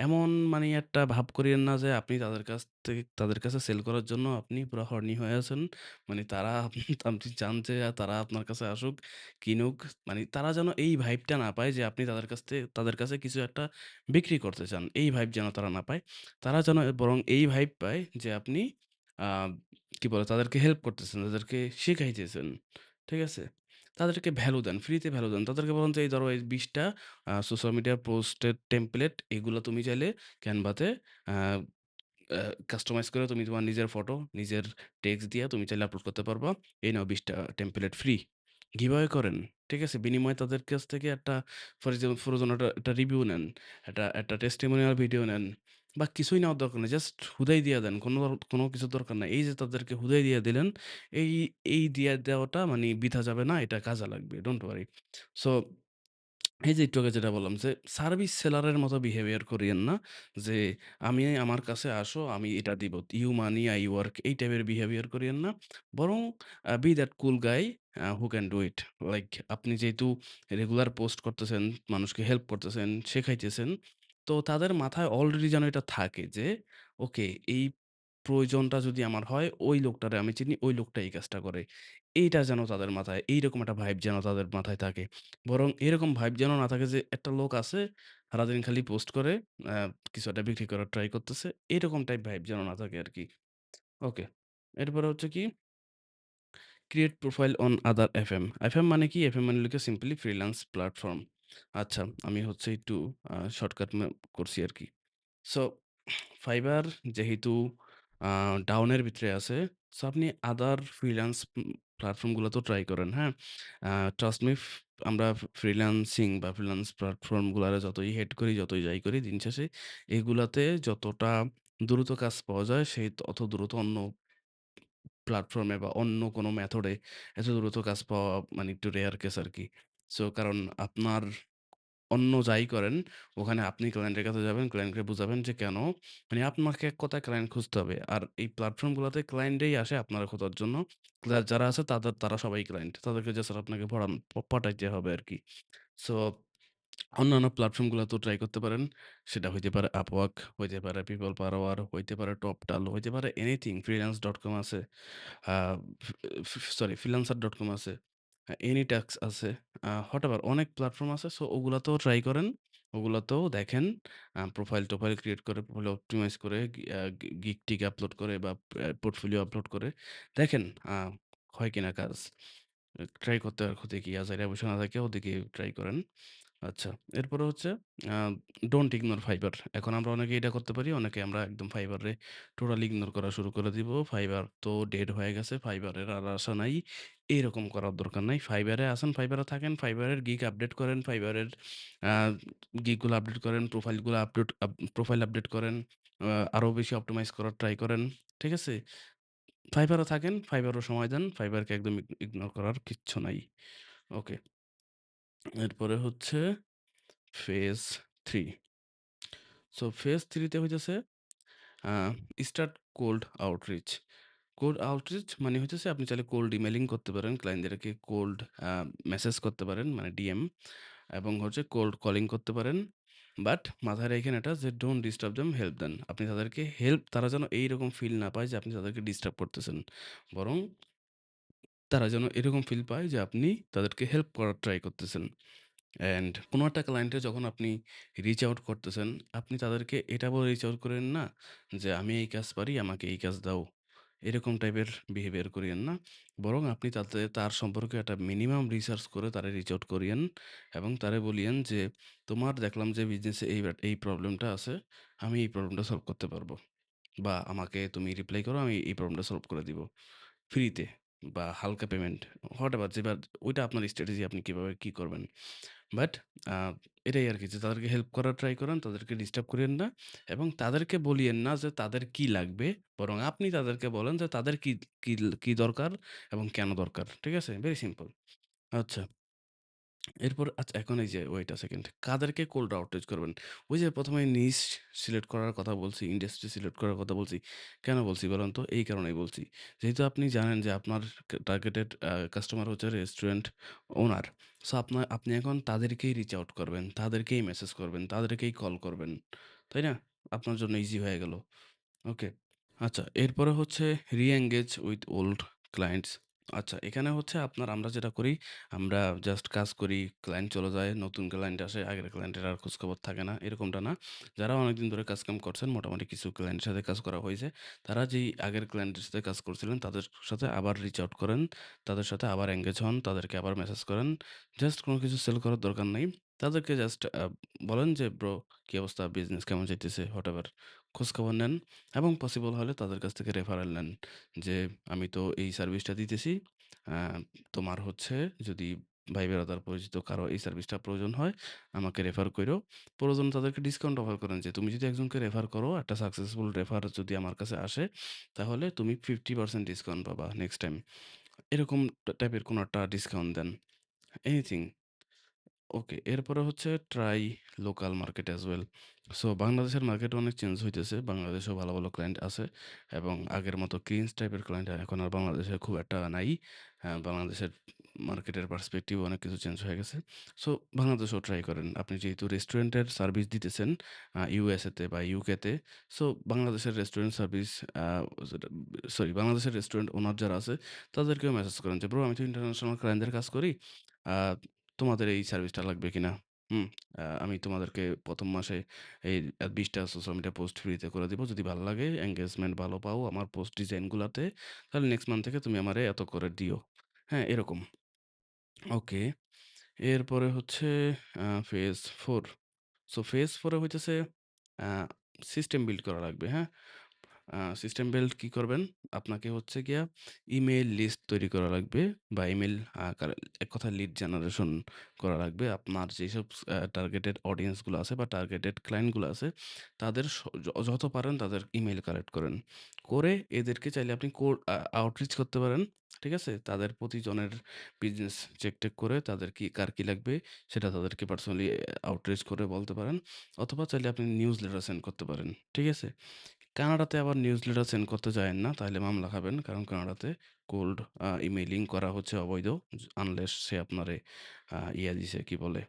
[SPEAKER 1] এমন মানে একটা ভাব করিয়েন না যে আপনি তাদের কাছে সেল করার জন্য আপনি পুরা হর্নি হয়ে আছেন। মানে তারা আপনি চান যে তারা আপনার কাছে আসুক, কিনুক। মানে তারা যেন এই ভাইবটা না পায় যে আপনি তাদের কাছে কিছু একটা বিক্রি করতে চান। এই ভাইব যেন তারা না পায়। তারা যেন বরং এই ভাইব পায় যে আপনি আ কি বলে তাদেরকে হেল্প করতেছেন, তাদেরকে শিখাইতেছেন। ঠিক আছে? তাদেরকে ভ্যালু দেন, ফ্রিতে ভ্যালু দেন। তাদেরকে বলেন যে এই ধরো এই ২০ টা সোশ্যাল মিডিয়া পোস্টের টেমপ্লেট এগুলো তুমি চাইলে ক্যানভাতে আ আ কাস্টমাইজ করে তুমি তোমার নিজের ফটো, নিজের টেক্সট দিয়া তুমি চাইলে আপলোড করতে পারবা। এই নাও ২০ টা টেমপ্লেট ফ্রি। গিভঅ্যাওয়ে করেন। ঠিক আছে? বিনিময়ে তাদের কাছ থেকে একটা ফর এক্সাম্পল একটা রিভিউ নেন। একটা টেস্টিমোনিয়াল ভিডিও নেন বা কিছুই নেওয়ার দরকার নেই। জাস্ট হুদাই দিয়া দেন। কোনো কিছুর দরকার নাই। এই যে তাদেরকে হুদাই দিয়ে দিলেন, এই এই দিয়া দেওয়াটা মানে বৃথা যাবে না। এটা কাজে লাগবে। Don't worry. সো এই যে একটু আগে যেটা বললাম যে সার্ভিস সেলারের মতো বিহেভিয়ার করিয়েন না। যে আমার কাছে আসো, আমি এটা দিব। ইউ মানি আই ওয়ার্ক এই টাইপের বিহেভিয়ার করিয়েন না। বরং be that cool guy who can do it. Like আপনি যেহেতু রেগুলার পোস্ট করতেছেন, মানুষকে হেল্প করতেছেন, শেখাইতেছেন। তো তাদের মাথায় অলরেডি যেন এটা থাকে যে ওকে এই প্রয়োজনটা যদি আমার হয়, ওই লোকটারে আমি চিনি, ওই লোকটা এই কাজটা করে। এইটা যেন তাদের মাথায় এইরকম একটা ভাইব যেন তাদের মাথায় থাকে। বরং এরকম ভাইব যেন না থাকে যে একটা লোক আছে, সারাদিন খালি পোস্ট করে, আ কিছু একটা বিক্রি করার ট্রাই করতেছে। এরকম টাইপ ভাইব যেন না থাকে আরকি। ওকে। এরপরে হচ্ছে কি create profile on other FM. FM মানে কি? এফএম মানে হলো গিয়ে সিম্পলি ফ্রিল্যান্স প্ল্যাটফর্ম। আচ্ছা, আমি হচ্ছে একটু শর্টকাট করছি আরকি। সো ফাইবার যেহেতু আ ডাউনের ভিতরে আছে, সো আপনি আদার ফ্রিল্যান্স প্ল্যাটফর্ম গুলাতেও ট্রাই করেন, হ্যাঁ? ট্রাস্ট মি আমরা ফ্রিল্যান্সিং বা ফ্রিল্যান্স প্ল্যাটফর্ম গুলারে যতই হেট করি, যতই যাই করি, দিন শেষে এগুলাতে যতটা দ্রুত কাজ পাওয়া যায়, অত দ্রুত অন্য প্ল্যাটফর্মে বা অন্য কোনো মেথডে এত দ্রুত কাজ পাওয়া মানে একটু রেয়ার কেস আরকি। সো কারণ আপনার অন্য যাই করেন, ওখানে আপনি ক্লায়েন্টের কাছে যাবেন, ক্লায়েন্টকে বুঝাবেন যে কেন মানে আপনাকে এক কথায় ক্লায়েন্ট খুঁজতে হবে। আর এই প্ল্যাটফর্ম গুলাতে ক্লায়েন্টই আসে আপনারা খোঁজার জন্য। যারা আছে তারা সবাই ক্লায়েন্ট। তাদেরকে জাস্ট আপনাকে পটাইতে হবে আরকি। সো অন্যান্য প্ল্যাটফর্ম গুলাতেও ট্রাই করতে পারেন। সেটা হইতে পারে Upwork, হইতে পারে পিপল পার আওয়ার, হইতে পারে টপটাল, হইতে পারে এনিথিং freelance.com আছে। আ সরি freelancer.com আছে। Anytax আছে। হোয়াটএভার অনেক প্ল্যাটফর্ম আছে। সো ওগুলাতেও ট্রাই করেন। ওগুলাতেও দেখেন প্রোফাইল-টোফাইল ক্রিয়েট করে, প্রোফাইল অপটিমাইজ করে, গিগ-টিগ আপলোড করে বা পোর্টফোলিও আপলোড করে দেখেন আ হয় কিনা কাজ। ট্রাই করতে আর ক্ষতি কি? আজাইরা বসে না থেকে ওদিকে ট্রাই করেন। আচ্ছা, এরপরে হচ্ছে আ ডোন্ট ইগনোর ফাইবার। এখন আমরা অনেকে এটা করতে পারি, অনেকে আমরা একদম ফাইবারে টোটালি ইগনোর করা শুরু করে দিব। ফাইবার তো ডেড হয়ে গেছে, ফাইবারের আর আশা নাই। এরকম করার দরকার নাই। ফাইবারে আছেন, ফাইবারে থাকেন, ফাইবারের গিগ আপডেট করেন, ফাইবারের আ গিগগুলো আপডেট করেন, প্রোফাইল আপডেট করেন, আরো বেশি অপটিমাইজ করার ট্রাই করেন। ঠিক আছে? ফাইবারে থাকেন, ফাইবারও সময় দেন। ফাইবারকে একদম ইগনোর করার কিচ্ছু নাই। ওকে। এরপরে হচ্ছে ফেজ 3। সো ফেজ 3 তে হইতেছে আ start cold outreach. Cold outreach মানে হইতেছে আপনি চাইলে কোল্ড ইমেইলিং করতে পারেন। ক্লায়েন্টদেরকে কোল্ড আ মেসেজ করতে পারেন মানে ডিএম এবং হচ্ছে কোল্ড কলিং করতে পারেন। বাট মাথায় রাইখেন এটা যে ডোন্ট ডিস্টার্ব দেম, হেল্প দেন। আপনি তাদেরকে তারা যেন এইরকম ফিল না পায় যে আপনি তাদেরকে ডিস্টার্ব করতেছেন। বরং তারা যেন এরকম ফিল পায় যে আপনি তাদেরকে হেল্প করার ট্রাই করতেছেন। অ্যান্ড কোনো একটা ক্লায়েন্টে যখন আপনি রিচ আউট করতেছেন, আপনি তাদেরকে এটা বলে রিচ আউট করেন না যে, "আমি এই কাজ পারি, আমাকে এই কাজ দাও।" এরকম টাইপের বিহেভিয়ার করিয়েন না। বরং আপনি তার সম্পর্কে একটা মিনিমাম রিসার্চ করে তারে রিচ আউট করিয়েন এবং তারে বলিয়েন যে, "তোমার দেখলাম যে বিজনেসে এই প্রবলেমটা আছে। আমি এই প্রবলেমটা সলভ করতে পারবো। বা আমাকে তুমি রিপ্লাই করো, আমি এই প্রবলেমটা সলভ করে দিব।" ফ্রিতে বা হালকা পেমেন্ট হোয়াটএভার ওইটা আপনার স্ট্র্যাটেজি আপনি কিভাবে কি করবেন। বাট আ এটাই আরকি যে তাদেরকে হেল্প করার ট্রাই করেন, তাদেরকে ডিস্টার্ব করিয়েন না এবং তাদেরকে বলিয়েন না যে তাদের কি লাগবে। বরং আপনি তাদেরকে বলেন যে তাদের কি দরকার এবং কেন দরকার। ঠিক আছে? Very simple. আচ্ছা। এরপর আচ্ছা এখন এই যে ওয়েট আ সেকেন্ড। কাদেরকে কোল্ড আউটরিচ করবেন? ওই যে ১ম এ নিশ সিলেক্ট করার কথা বলছি, ইন্ডাস্ট্রি সিলেক্ট করার কথা বলছি। কেন বলছি বলেন তো? এই কারণেই বলছি। যেহেতু আপনি জানেন যে আপনার টার্গেটেড কাস্টমার হচ্ছে রেস্টুরেন্ট ওনার। সো আপনি এখন তাদেরকেই রিচ আউট করবেন, তাদেরকেই মেসেজ করবেন, তাদেরকেই কল করবেন। তাই না? আপনার জন্য ইজি হয়ে গেল। ওকে। আচ্ছা, এরপরে হচ্ছে re-engage with old clients। আচ্ছা, এখানে হচ্ছে আমরা যেটা করি, আমরা জাস্ট কাজ করি, ক্লায়েন্ট চলে যায়, নতুন ক্লায়েন্ট আসে, আগের ক্লায়েন্টের আর খোঁজখবর থাকে না, এরকমটা না। যারা অনেকদিন ধরে কাজ-কাম করছেন, মোটামুটি কিছু ক্লায়েন্টের সাথে কাজ করা হয়েছে, তারা যেই আগের ক্লায়েন্টের সাথে কাজ করছিলেন, তাদের সাথে আবার রিচ আউট করেন, তাদের সাথে আবার এনগেজ হন, তাদেরকে আবার মেসেজ করেন। জাস্ট কোনো কিছু সেল করার দরকার নাই। তাদেরকে জাস্ট বলেন যে, "ব্রো, কি অবস্থা? বিজনেস কেমন যাইতেছে?" হোয়াটএভার খোঁজখবর নেন। এবং পসিবল হলে তাদের কাছ থেকে রেফারেল নেন যে, "আমি তো এই সার্ভিসটা দিতেছি। আ তোমার হচ্ছে যদি ভাই ব্রাদার পরিচিত কারো এই সার্ভিসটা প্রয়োজন হয়, আমাকে রেফার কইরো। প্রয়োজনে তাদেরকে ডিসকাউন্ট অফার করেন যে, তুমি যদি একজনকে রেফার করো, একটা সাকসেসফুল রেফার যদি আমার কাছে আসে, তাহলে তুমি 50% ডিসকাউন্ট পাবা নেক্সট টাইম। এরকম টাইপের কোনো একটা ডিসকাউন্ট দেন। এনিথিং। ওকে, এরপরে হচ্ছে try local market as well. So বাংলাদেশের মার্কেট অনেক চেঞ্জ হইতেছে। বাংলাদেশেও ভালো, ভালো ক্লায়েন্ট আছে এবং আগের মতো ক্রিঞ্জ টাইপের ক্লায়েন্ট এখন আর বাংলাদেশে খুব একটা নাই। বাংলাদেশের মার্কেটের পার্সপেক্টিভ অনেক কিছু চেঞ্জ হয়ে গেছে। সো বাংলাদেশেও ট্রাই করেন। আপনি যেহেতু রেস্টুরেন্টের সার্ভিস দিতেছেন USA তে বা UK তে, সো বাংলাদেশের রেস্টুরেন্ট সার্ভিস আ বাংলাদেশের রেস্টুরেন্ট ওনার যারা আছে তাদেরকেও মেসেজ করেন যে, "ব্রো আমি তো ইন্টারন্যাশনাল ক্লায়েন্টদের কাজ করি। আ তোমাদের এই সার্ভিসটা লাগবে কিনা? হুম? আমি তোমাদেরকে ১ম মাসে এই ২০ টা সোশ্যাল মিডিয়া পোস্ট ফ্রিতে করে দিব। যদি ভাল লাগে, এনগেজমেন্ট ভালো পাও আমার পোস্ট ডিজাইন গুলাতে, তাহলে নেক্সট মান্থ থেকে তুমি আমারে এত করে দিও।" হ্যাঁ, এরকম। ওকে। এরপরে হচ্ছে ফেজ 4। সো ফেজ 4 এ হইতেছে আ সিস্টেম বিল্ড করা লাগবে, হ্যাঁ? সিস্টেম বিল্ড কি করবেন? আপনাকে হচ্ছে গিয়া ইমেইল লিস্ট তৈরি করা লাগবে বা ইমেইল এক কথায় লিড জেনারেশন করা লাগবে। আপনার যেসব টার্গেটেড অডিয়েন্স গুলো আছে বা টার্গেটেড ক্লায়েন্ট গুলো আছে, তাদের যত পারেন তাদের ইমেইল কালেক্ট করেন। করে এদেরকে চাইলে আপনি আউটরিচ করতে পারেন। ঠিক আছে? তাদের প্রতিজনের বিজনেস চেক-টেক করে তাদের কার কি লাগবে সেটা তাদেরকে পার্সোনালি আউটরিচ করে বলতে পারেন। অথবা চাইলে আপনি নিউজ লেটার সেন্ড করতে পারেন। ঠিক আছে? কানাডাতে আবার নিউজলেটার সেন্ড করতে যায়েন না, তাইলে মামলা খাবেন। কারণ কানাডাতে কোল্ড ইমেইলিং করা হচ্ছে অবৈধ। আনলেস সে আপনারে দিছে, কি বলে?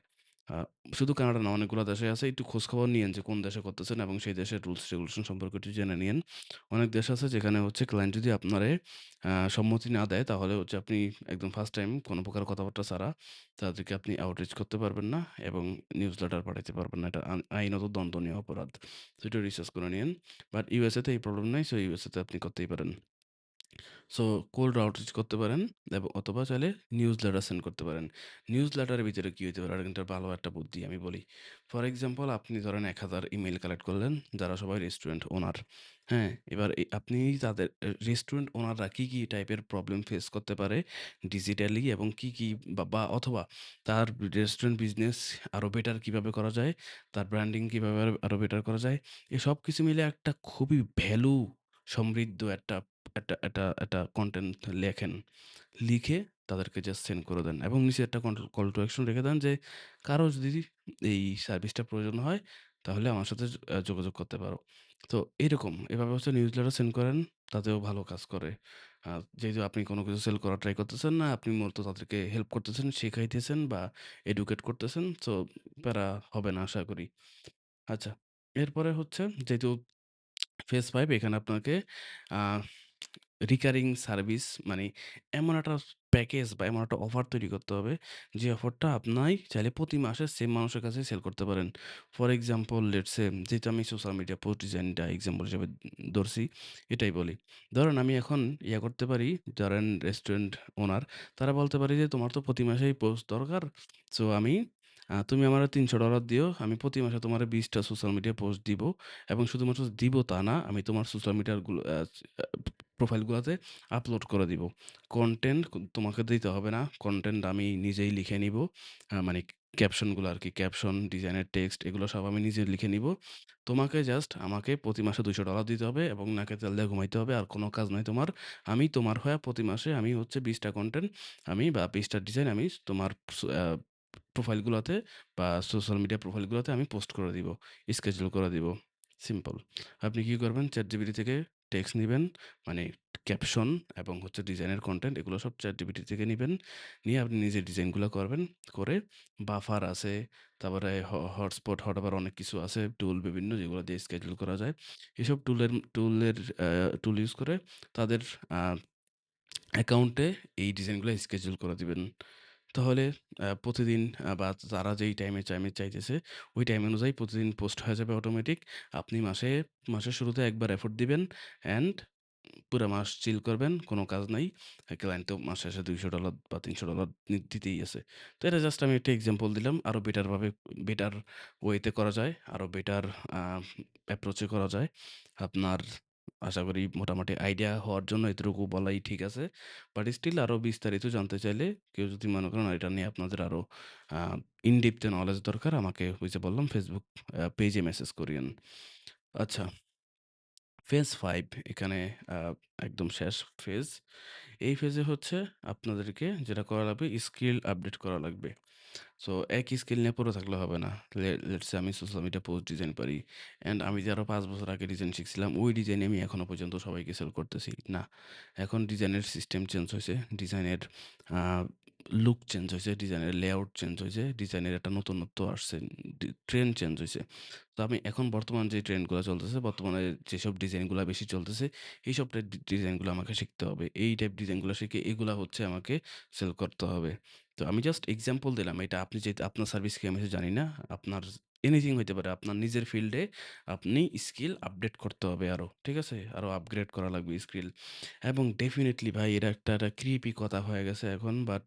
[SPEAKER 1] আ শুধু কানাডা না, অনেকগুলা দেশে আছে। একটু খোঁজখবর নিয়েন যে কোন দেশে করতেছেন এবং সেই দেশের রুলস রেগুলেশন সম্পর্কে একটু জেনে নিয়েন। অনেক দেশ আছে যেখানে হচ্ছে ক্লায়েন্ট যদি আপনারে সম্মতি না দেয়, তাহলে হচ্ছে আপনি একদম ফার্স্ট টাইম কোন প্রকার কথাবার্তা ছাড়া তাদেরকে আপনি আউটরিচ করতে পারবেন না এবং নিউজলেটার পাঠাইতে পারবেন না। এটা আইনত দণ্ডনীয় অপরাধ। তো এটা রিসার্চ করে নিয়েন। বাট USA তে এই প্রবলেম নাই। সো USA তে আপনি করতেই পারেন। সো কোল্ড আউটরিচ করতে পারেন এবং অথবা চাইলে নিউজ লেটার সেন্ড করতে পারেন। নিউজ লেটারের ভিতরে কি হইতে পারে? আরেকটা ভালো একটা বুদ্ধি আমি বলি। ফর এক্সাম্পল আপনি ধরেন ১,০০০ ইমেইল কালেক্ট করলেন, যারা সবাই রেস্টুরেন্ট ওনার। হ্যাঁ? এবার আপনি তাদের রেস্টুরেন্ট ওনাররা কি, কি টাইপের প্রবলেম ফেস করতে পারে ডিজিটালি এবং কি, কি বা অথবা তার রেস্টুরেন্ট বিজনেস আরো বেটার কিভাবে করা যায়, তার ব্র্যান্ডিং কিভাবে আরো বেটার করা যায়। এই সবকিছু মিলে একটা খুবই ভ্যালু সমৃদ্ধ একটা একটা একটা একটা কনটেন্ট লেখেন। লিখে তাদেরকে জাস্ট সেন্ড করে দেন এবং নিচে একটা কল টু অ্যাকশন রেখে দেন যে, কারো যদি এই সার্ভিসটা প্রয়োজন হয়, তাহলে আমার সাথে যোগাযোগ করতে পারো। তো এভাবে হচ্ছে নিউজলেটার সেন্ড করেন, তাতেও ভালো কাজ করে। যেহেতু আপনি কোনো কিছু সেল করার ট্রাই করতেছেন না, আপনি মূলত তাদেরকে হেল্প করতেছেন, শিখাইতেছেন বা এডুকেট করতেছেন। সো প্যারা হবে না আশা করি। আচ্ছা, এরপরে হচ্ছে যেহেতু ফেজ 5 এখানে আপনাকে আ রিকারিং সার্ভিস মানে এমন একটা প্যাকেজ বা এমন একটা অফার তৈরি করতে হবে, যে অফারটা আপনি চাইলে প্রতি মাসে সেম মানুষের কাছে সেল করতে পারেন। ফর এক্সাম্পল লেটস সে যেহেতু আমি সোশ্যাল মিডিয়া পোস্ট ডিজাইনটা এক্সাম্পল হিসেবে ধরছি, এটাই বলি। ধরেন আমি এখন করতে পারি, ধরেন রেস্টুরেন্ট ওনার, তারা বলতে পারে যে, "তোমার তো প্রতি মাসেই পোস্ট দরকার। সো তুমি আমারে $300 দিও। আমি প্রতি মাসে তোমারে ২০ টা সোশ্যাল মিডিয়া পোস্ট দিব এবং শুধুমাত্র দিব তা না, আমি তোমার সোশ্যাল মিডিয়ার গুলো প্রোফাইল গুলাতে আপলোড করে দিব। কনটেন্ট তোমাকে দিতে হবে না। কনটেন্ট আমি নিজেই লিখে নিব। মানে ক্যাপশন গুলো আরকি। ক্যাপশন, ডিজাইনের টেক্সট এগুলো সব আমি নিজে লিখে নিব। তোমাকে জাস্ট আমাকে প্রতি মাসে $200 দিতে হবে এবং নাকে তেল দিয়ে ঘুমাইতে হবে। আর কোন কাজ নাই তোমার। আমি তোমার হয়ে প্রতি মাসে আমি হচ্ছে ২০ টা কনটেন্ট বা ২০ টা ডিজাইন আমি তোমার প্রোফাইল গুলাতে বা সোশ্যাল মিডিয়া প্রোফাইল গুলাতে আমি পোস্ট করে দিব। schedule করে দিব। সিম্পল। আপনি কি করবেন? ChatGPT থেকে টেক্সট নিবেন, মানে ক্যাপশন এবং হচ্ছে ডিজাইনের কনটেন্ট এগুলো সব ChatGPT থেকে নিবেন। নিয়ে আপনি নিজে ডিজাইনগুলো করবেন। করে বাফার আছে, তারপরে হটস্পট, হটওয়ার অনেক কিছু আছে, টুল বিভিন্ন যেগুলো দিয়ে schedule করা যায়। এসব টুল ইউজ করে তাদের আ অ্যাকাউন্টে এই ডিজাইনগুলো schedule করে দিবেন। তাহলে প্রতিদিন বা তারা যেই টাইমে চাইতেছে, ওই টাইম অনুযায়ী প্রতিদিন পোস্ট হয়ে যাবে অটোমেটিক। আপনি মাসের শুরুতে একবার এফোর্ট দিবেন অ্যান্ড পুরা মাস চিল করবেন। কোনো কাজ নাই। ক্লায়েন্ট তো মাস শেষে $200 বা $300 দিতেই আছে। তো এটা জাস্ট আমি একটা এক্সাম্পল দিলাম। আরো বেটার ওয়েতে করা যায়। আরো বেটার আ অ্যাপ্রোচ এ করা যায়। আপনার আশা করি মোটামুটি আইডিয়া হওয়ার জন্য এতটুকু বলাই ঠিক আছে। বাট স্টিল আরো বিস্তারিত জানতে চাইলে কেউ যদি মনে করেন এটা নিয়ে আপনাদের আরো আ ইন ডেপথ এ নলেজ দরকার আমাকে ওই যে বললাম Facebook পেজে মেসেজ করিয়েন। আচ্ছা, ফেজ 5 এখানে আ একদম শেষ ফেজ। এই ফেজে হচ্ছে আপনাদেরকে যেটা করা লাগবে স্কিল আপডেট করা লাগবে। সো একই স্কিল নিয়ে পড়ে থাকলে হবে না। লেটস সে আমি সোশ্যাল মিডিয়া পোস্ট ডিজাইন পারি। অ্যান্ড আমি যে আরো ৫ বছর আগে ডিজাইন শিখছিলাম, ওই ডিজাইন আমি এখনো পর্যন্ত সবাইকে সেল করতেছি। না। এখন ডিজাইনের সিস্টেম চেঞ্জ হইছে। ডিজাইনের আ লুক চেঞ্জ হইছে, ডিজাইনের লেআউট চেঞ্জ হইছে, ডিজাইনের একটা নতুনত্ব আসছে, ট্রেন্ড চেঞ্জ হইছে। তো আমি এখন বর্তমান যে ট্রেন্ডগুলা চলতেছে, বর্তমানে যেসব ডিজাইনগুলা বেশি চলতেছে, এইসব ডিজাইনগুলো আমাকে শিখতে হবে। এই টাইপ ডিজাইনগুলা শিখে এগুলা হচ্ছে আমাকে সেল করতে হবে। তো আমি জাস্ট এক্সাম্পল দিলাম। এটা আপনি যেহেতু আপনার সার্ভিস কি আমি তো জানি না। আপনার এনিথিং হইতে পারে। আপনার নিজের ফিল্ডে আপনি স্কিল আপডেট করতে হবে আরো। ঠিক আছে? আরো আপগ্রেড করা লাগবে স্কিল। এবং ডেফিনিটলি ভাই এটা একটা ক্রিপি কথা হয়ে গেছে এখন। বাট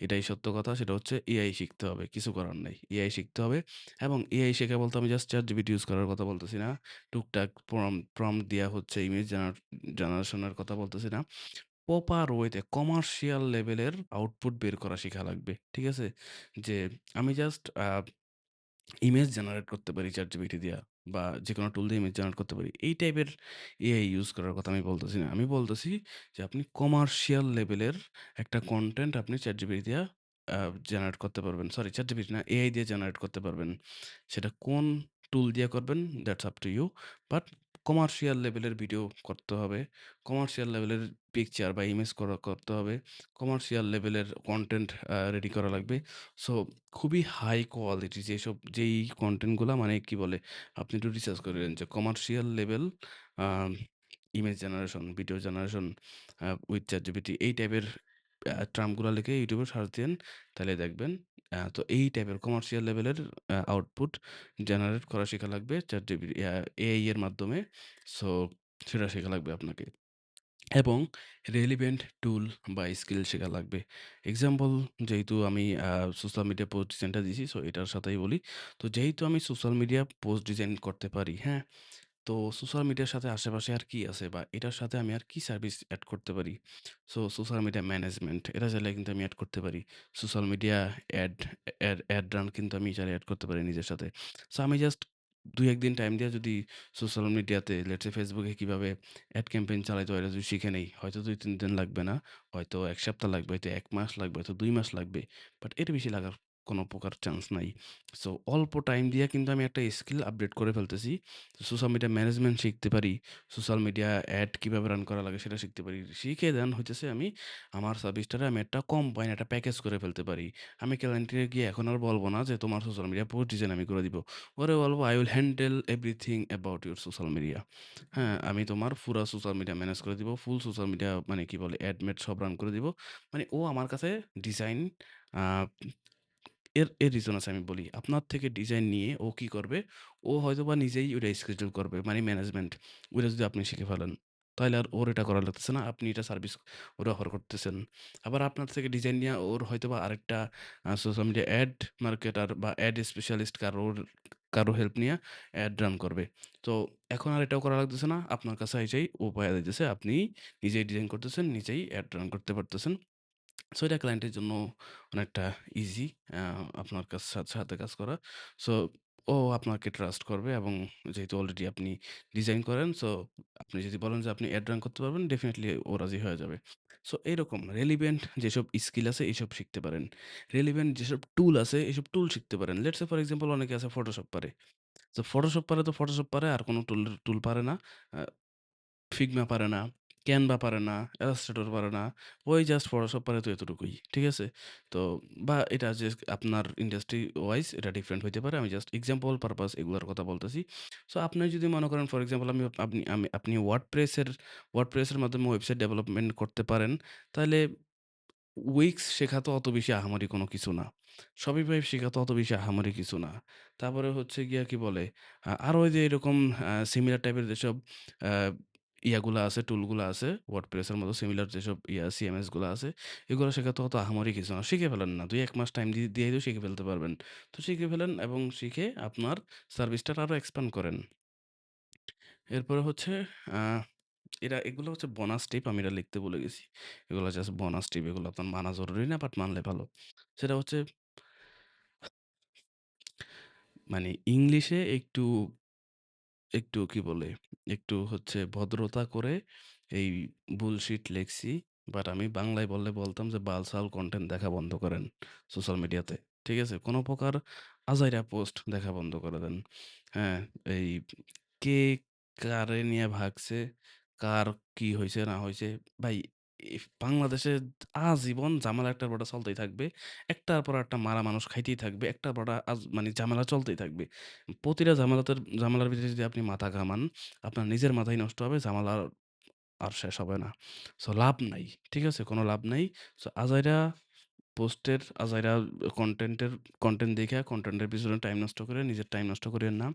[SPEAKER 1] এটাই সত্য কথা। সেটা হচ্ছে এআই শিখতে হবে। কিছু করার নাই। এআই শিখতে হবে এবং এআই শেখা বলতে আমি জাস্ট ChatGPT ইউজ করার কথা বলতেছি না। টুকটাক প্রম্পট দেয়া হচ্ছে ইমেজ জেনারেশনের কথা বলতেছি না। প্রপার ওয়েতে কমার্শিয়াল লেভেলের আউটপুট বের করা শিখা লাগবে। ঠিক আছে? যে আমি জাস্ট ইমেজ জেনারেট করতে পারি ChatGPT দিয়া বা যেকোনো টুল দিয়ে ইমেজ জেনারেট করতে পারি। এই টাইপের এআই ইউজ করার কথা আমি বলতেছি না। আমি বলতেছি যে আপনি কমার্শিয়াল লেভেলের একটা কনটেন্ট আপনি ChatGPT দিয়া আ জেনারেট করতে পারবেন। সরি ChatGPT না, এআই দিয়ে জেনারেট করতে পারবেন। সেটা কোন টুল দিয়ে করবেন that's up to you. But commercial লেভেলের ভিডিও করতে হবে। কমার্শিয়াল লেভেলের পিকচার বা ইমেজ করতে হবে। কমার্শিয়াল লেভেলের কনটেন্ট রেডি করা লাগবে। সো খুবই হাই কোয়ালিটি যেই কনটেন্ট গুলা মানে কি বলে? আপনি একটু রিসার্চ করিলেন যে commercial level um image generation, video generation with ChatGPT এই টাইপের টার্ম গুলা লিখে YouTube এ সার্চ দিয়েন। তাইলে দেখবেন তো এই টাইপের কমার্শিয়াল লেভেলের আউটপুট জেনারেট করা শিখা লাগবে ChatGPT এআই এর মাধ্যমে। সো সেটা শেখা লাগবে আপনাকে। এবং রেলিভেন্ট টুল বা স্কিল শেখা লাগবে। এক্সাম্পল যেহেতু আমি সোশ্যাল মিডিয়া পোস্ট ডিজাইনটা দিছি, সো এটার সাথেই বলি। তো যেহেতু আমি সোশ্যাল মিডিয়া পোস্ট ডিজাইন করতে পারি, হ্যাঁ? তো সোশ্যাল মিডিয়ার সাথে আশেপাশে আর কি আছে বা এটার সাথে আমি আর কি সার্ভিস এড করতে পারি? সো সোশ্যাল মিডিয়া ম্যানেজমেন্ট এটা চাইলে কিন্তু আমি এড করতে পারি। Social media ad ad run কিন্তু আমি চাইলে এড করতে পারি নিজের সাথে। সো আমি জাস্ট ২-১ দিন টাইম দিয়ে যদি সোশ্যাল মিডিয়াতে লেটস সে Facebook এ কিভাবে অ্যাড ক্যাম্পেইন চালাইতে হয় এটা যদি শিখে নেই, হয়তো ২-৩ দিন লাগবে না, হয়তো ১ সপ্তাহ লাগবে, হয়তো ১ মাস লাগবে, হয়তো ২ মাস লাগবে। বাট এর বেশি লাগার কোনো প্রকার চান্স নাই। সো অল্প টাইম দিয়ে কিন্তু আমি একটা স্কিল আপডেট করে ফেলতেছি। সোশ্যাল মিডিয়া ম্যানেজমেন্ট শিখতে পারি। সোশ্যাল মিডিয়া অ্যাড কিভাবে রান করা লাগে সেটা শিখতে পারি। শিখে দেন হইতেছে আমি আমার সার্ভিসটারে আমি একটা কম্বাইন একটা প্যাকেজ করে ফেলতে পারি। আমি ক্লায়েন্টকে গিয়ে এখন আর বলব না যে তোমার সোশ্যাল মিডিয়া পোস্ট ডিজাইন আমি করে দিব। ওরে বলব I will handle everything about your social media হ্যাঁ, আমি তোমার পুরা সোশ্যাল মিডিয়া ম্যানেজ করে দিব। ফুল সোশ্যাল মিডিয়া মানে কি বলে অ্যাড-ম্যাড সব রান করে দিব। মানে ও আমার কাছে ডিজাইন আ এর রিজন আছে আমি বলি। আপনার থেকে ডিজাইন নিয়ে ও কি করবে? ও হয়তোবা নিজেই ওইটা schedule করবে। মানে ম্যানেজমেন্ট। ওইটা যদি আপনি শিখে ফেলেন। তাইলে আর ওর এটা করা লাগতেছে না। আপনি এটা সার্ভিস ওরে অফার করতেছেন। আবার আপনার থেকে ডিজাইন নিয়া ওর হয়তোবা আরেকটা সোশ্যাল মিডিয়া অ্যাড মার্কেটার বা অ্যাড স্পেশালিস্ট কারো হেল্প নিয়া অ্যাড রান করবে। তো এখন আর এটাও করা লাগতেছে না। আপনার কাছে আইসাই ও পাইয়া যাইতেছে। আপনি নিজেই ডিজাইন করতেছেন, নিজেই অ্যাড রান করতে পারতেছেন। সো এটা ক্লায়েন্টের জন্য অনেকটা ইজি আ আপনার সাথে কাজ করা। সো ও আপনাকে ট্রাস্ট করবে এবং যেহেতু অলরেডি আপনি ডিজাইন করেন, সো আপনি যদি বলেন যে আপনি অ্যাড রান করতে পারবেন, ডেফিনিটলি ও রাজি হয়ে যাবে। সো এরকম রেলিভেন্ট যেসব স্কিল আছে এসব শিখতে পারেন। রেলিভেন্ট যেসব টুল আছে এসব টুল শিখতে পারেন। লেটস সে ফর এক্সাম্পল অনেকে আছে Photoshop পারে। সো Photoshop পারে তো Photoshop পারে আর কোন টুল পারে না। আ Figma পারে না, Canva পারে না, Illustrator পারে না। ওই জাস্ট Photoshop পারে তো এতটুকুই। ঠিক আছে? তো বা এটা যে আপনার ইন্ডাস্ট্রি ওয়াইজ এটা ডিফারেন্ট হইতে পারে। আমি জাস্ট এক্সাম্পল পারপাস এগুলার কথা বলতেছি। সো আপনি যদি মনে করেন ফর এক্সাম্পল আপনি WordPress এর মাধ্যমে ওয়েবসাইট ডেভেলপমেন্ট করতে পারেন, তাহলে Wix শেখা তো অত বেশি আহামরি কোনো কিছু না। Shopify শেখা তো অত বেশি আহামরি কিছু না। তারপরে হচ্ছে গিয়া কি বলে? আরো ওই যে এরকম সিমিলার টাইপের যেসব আ ইয়াগুলা আছে, টুলগুলা আছে, WordPress এর মতো সিমিলার যেসব CMS গুলা আছে, এগুলো শেখা তো অত আহামরি কিছু না। শিখে ফেলেন না। ২-১ মাস টাইম দিয়েই তো শিখে ফেলতে পারবেন। তো শিখে ফেলেন এবং শিখে আপনার সার্ভিসটা আরো এক্সপ্যান্ড করেন। এরপরে হচ্ছে আ এগুলো হচ্ছে বোনাস টিপ। আমি এটা লিখতে ভুলে গেছি। এগুলো জাস্ট বোনাস টিপ। এগুলো আপনার মানা জরুরি না, বাট মানলে ভালো। সেটা হচ্ছে মানে ইংলিশে একটু একটু কি বলে? একটু হচ্ছে ভদ্রতা করে এই বুলশিট লেখছি। বাট আমি বাংলায় বললে বলতাম যে বালছাল কনটেন্ট দেখা বন্ধ করেন সোশ্যাল মিডিয়াতে। ঠিক আছে? কোন প্রকার আজাইরা পোস্ট দেখা বন্ধ করে দেন। হ্যাঁ? এই কে কারে নিয়ে ভাগছে, কার কি হইছে না হইছে। ভাই বাংলাদেশে আজীবন ঝামেলা একটার পর একটা চলতেই থাকবে। একটার পর একটা মারা মানুষ খাইতেই থাকবে। একটার পর একটা মানে ঝামেলা চলতেই থাকবে। প্রতিটা ঝামেলার ভিতরে যদি আপনি মাথা ঘামান, আপনার নিজের মাথাই নষ্ট হবে, ঝামেলা আর শেষ হবে না। সো লাভ নাই। ঠিক আছে? কোনো লাভ নাই। সো আজাইরা পোস্টের, আজাইরা কনটেন্ট দেইখা কনটেন্টের পিছনে টাইম নষ্ট করে নিজের টাইম নষ্ট কইরেন না।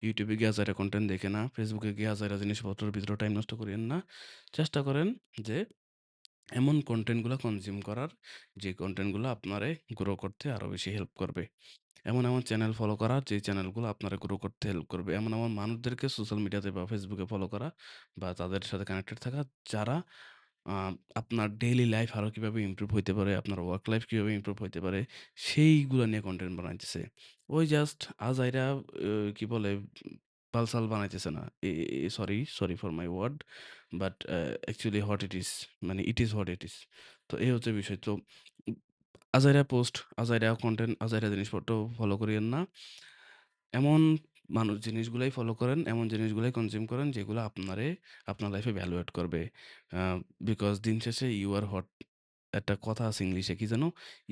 [SPEAKER 1] YouTube এ গিয়ে আজাইরা কনটেন্ট দেখে না। Facebook এ গিয়ে আজাইরা জিনিসপত্রের ভিতরে টাইম নষ্ট কইরেন না। চেষ্টা করেন যে এমন কনটেন্ট গুলা কনজিউম করার, যে কনটেন্ট গুলা আপনারে গ্রো করতে আরো বেশি হেল্প করবে। এমন চ্যানেল ফলো করা, যে চ্যানেলগুলো আপনারে গ্রো করতে হেল্প করবে। এমন মানুষদেরকে সোশ্যাল মিডিয়াতে বা ফেসবুকে ফলো করা বা তাদের সাথে কানেক্টেড থাকা, যারা আ আপনার ডেইলি লাইফ আরো কিভাবে ইমপ্রুভ হইতে পারে, আপনার ওয়ার্ক লাইফ কিভাবে ইমপ্রুভ হইতে পারে, সেইগুলা নিয়ে কনটেন্ট বানাইতেছে। ওই জাস্ট আজাইরা কি বলে বালসাল বানাইতেছে না। Sorry for my word, but actually what it is, মানে ইট ইস হোয়াট ইট ইস। তো এই হচ্ছে বিষয়। তো উম আজাইরা পোস্ট, আজাইরা কনটেন্ট, আজাইরা জিনিসপত্র ফলো করিয়েন না। এমন জিনিসগুলাই ফলো করেন, এমন জিনিসগুলাই কনজিউম করেন যেগুলো আপনার লাইফে ভ্যালু এড করবে। আ বিকজ দিন শেষে ইউ আর হোয়াট, একটা কথা আছে ইংলিশে কি যেন?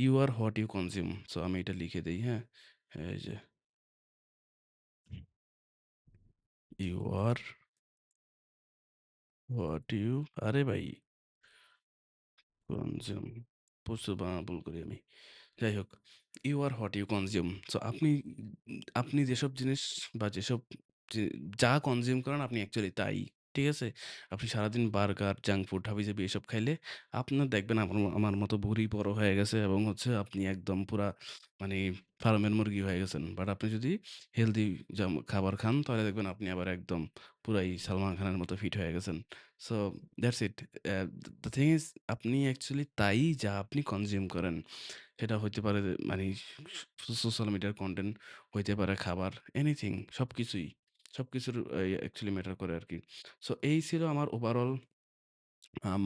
[SPEAKER 1] You are what you consume. So আমি এটা লিখে দেই, হ্যাঁ? এই যে ইউ আর হোয়াট ইউ, আরে ভাই কনজিউম, প্রচুর বানান ভুল করি আমি। যাই হোক, you are what you consume. So আপনি যেসব জিনিস বা যেসব যে যা কনজিউম করেন আপনি অ্যাকচুয়ালি তাই। ঠিক আছে? আপনি সারাদিন বার্গার, জাঙ্ক ফুড, হাবিজাবি এসব খাইলে আপনার দেখবেন আমার মতো ভুঁড়ি বড় হয়ে গেছে এবং হচ্ছে আপনি একদম পুরা মানে ফার্মের মুরগি হয়ে গেছেন। বাট আপনি যদি হেলথি খাবার খান তাহলে দেখবেন আপনি আবার একদম পুরাই সালমান খানের মতো ফিট হয়ে গেছেন। So that's it. The thing is, আপনি অ্যাকচুয়ালি তাই যা আপনি কনজিউম করেন। সেটা হইতে পারে যে মানে সোশ্যাল মিডিয়ার কনটেন্ট, হইতে পারে খাবার, এনিথিং, সবকিছুই। সবকিছুর অ্যাকচুয়ালি ম্যাটার করে আরকি। সো এই ছিল আমার ওভারঅল